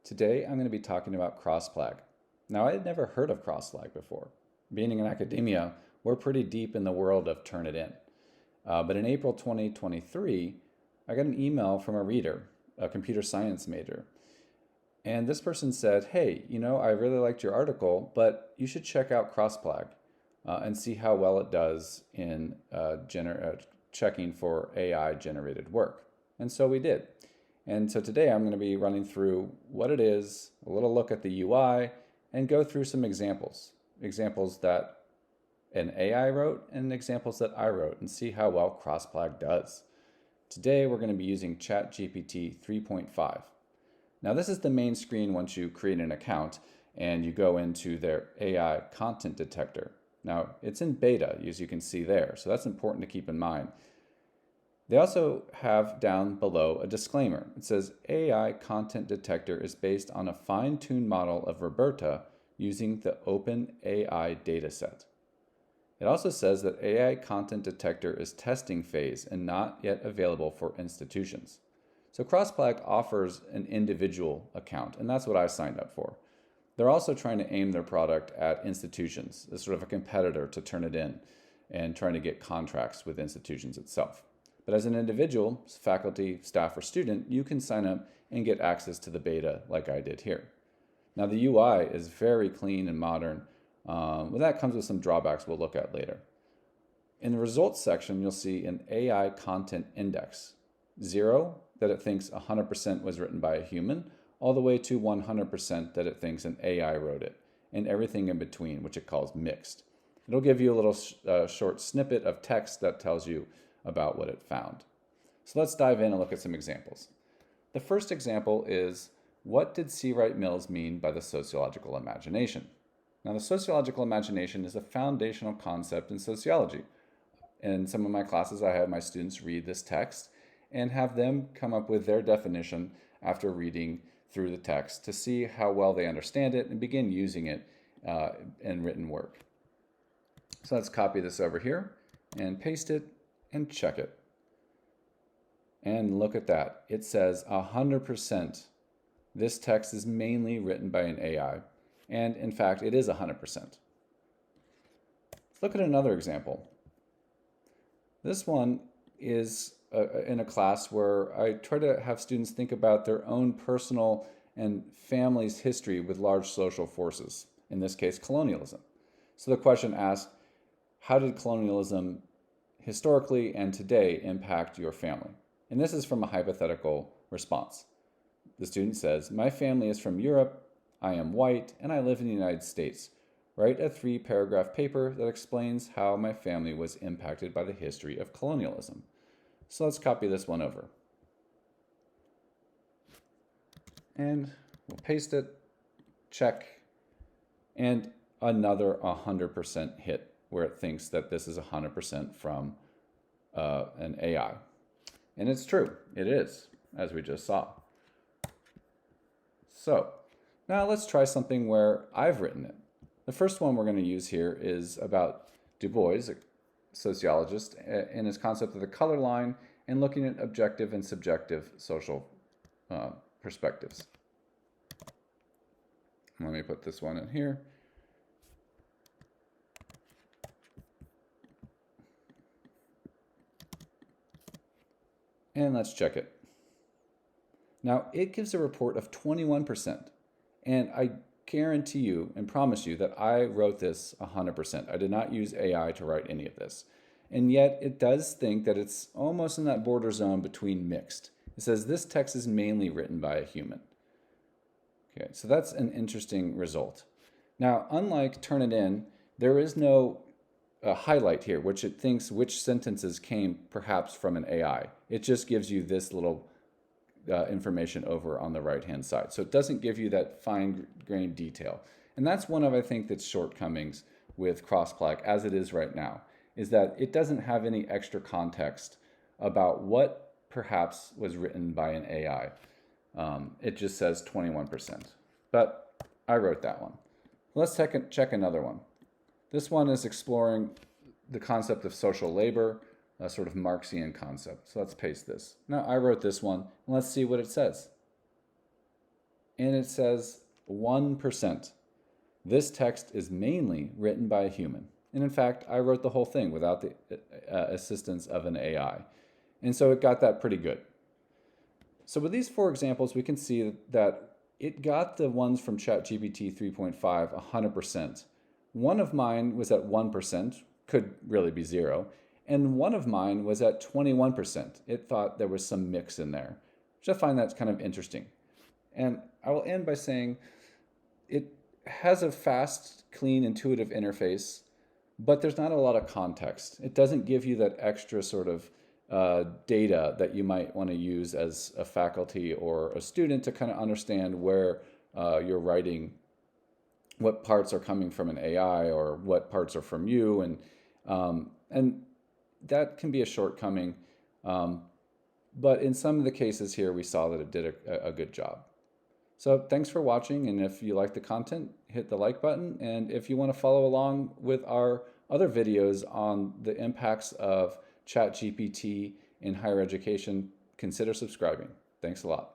Today I'm going to be talking about Crossplag. Now I had never heard of Crossplag before. Being in academia, we're pretty deep in the world of Turnitin. But in April 2023, I got an email from a reader, a computer science major. And this person said, hey, I really liked your article, but you should check out Crossplag and see how well it does in checking for AI generated work. And so we did. And so today I'm going to be running through what it is, a little look at the UI, and go through some examples. Examples that an AI wrote and examples that I wrote, and see how well Crossplag does. Today we're going to be using ChatGPT 3.5. Now this is the main screen once you create an account and you go into their AI content detector. Now it's in beta, as you can see there, so that's important to keep in mind. They also have down below a disclaimer. It says AI content detector is based on a fine-tuned model of Roberta using the OpenAI dataset. It also says that AI content detector is testing phase and not yet available for institutions. So Crossplag offers an individual account, and that's what I signed up for. They're also trying to aim their product at institutions as sort of a competitor to Turnitin and trying to get contracts with institutions itself. But as an individual, faculty, staff, or student, you can sign up and get access to the beta like I did here. Now the UI is very clean and modern. But that comes with some drawbacks we'll look at later. In the results section, you'll see an AI content index. 0, that it thinks 100% was written by a human, all the way to 100% that it thinks an AI wrote it, and everything in between, which it calls mixed. It'll give you a little short snippet of text that tells you about what it found. So let's dive in and look at some examples. The first example is, what did C. Wright Mills mean by the sociological imagination? Now, the sociological imagination is a foundational concept in sociology. In some of my classes, I have my students read this text and have them come up with their definition after reading through the text to see how well they understand it and begin using it in written work. So let's copy this over here and paste it and check it. And look at that. It says 100%. This text is mainly written by an AI. And in fact, it is 100%. Let's look at another example. This one is in a class where I try to have students think about their own personal and family's history with large social forces, in this case, colonialism. So the question asks, how did colonialism historically and today impact your family? And this is from a hypothetical response. The student says, my family is from Europe, I am white, and I live in the United States. Write a 3-paragraph paper that explains how my family was impacted by the history of colonialism. So let's copy this one over. And we'll paste it, check, and another 100% hit where it thinks that this is 100% from an AI. And it's true, it is, as we just saw. So now let's try something where I've written it. The first one we're going to use here is about Du Bois, a sociologist, and his concept of the color line and looking at objective and subjective social perspectives. Let me put this one in here. And let's check it. Now, it gives a report of 21%. And I guarantee you and promise you that I wrote this 100%. I did not use AI to write any of this. And yet it does think that it's almost in that border zone between mixed. It says this text is mainly written by a human. Okay, so that's an interesting result. Now, unlike Turnitin, there is no highlight here, which it thinks which sentences came perhaps from an AI. It just gives you this little information over on the right-hand side. So it doesn't give you that fine-grained detail. And that's one of, I think, its shortcomings with Crossplag, as it is right now, is that it doesn't have any extra context about what perhaps was written by an AI. It just says 21%. But I wrote that one. Let's check another one. This one is exploring the concept of social labor, a sort of Marxian concept. So let's paste this. Now I wrote this one, and let's see what it says. and it says 1%. This text is mainly written by a human. And in fact, I wrote the whole thing without the assistance of an AI. And so it got that pretty good. So with these 4 examples, we can see that it got the ones from ChatGPT 3.5 100%. One of mine was at 1%, could really be 0. And one of mine was at 21%. It thought there was some mix in there, which I find that's kind of interesting. And I will end by saying it has a fast, clean, intuitive interface, but there's not a lot of context. It doesn't give you that extra sort of data that you might want to use as a faculty or a student to kind of understand where you're writing, what parts are coming from an AI or what parts are from you, and that can be a shortcoming. But in some of the cases here, we saw that it did a good job. So thanks for watching, and if you like the content, hit the like button. And if you want to follow along with our other videos on the impacts of ChatGPT in higher education, consider subscribing. Thanks a lot.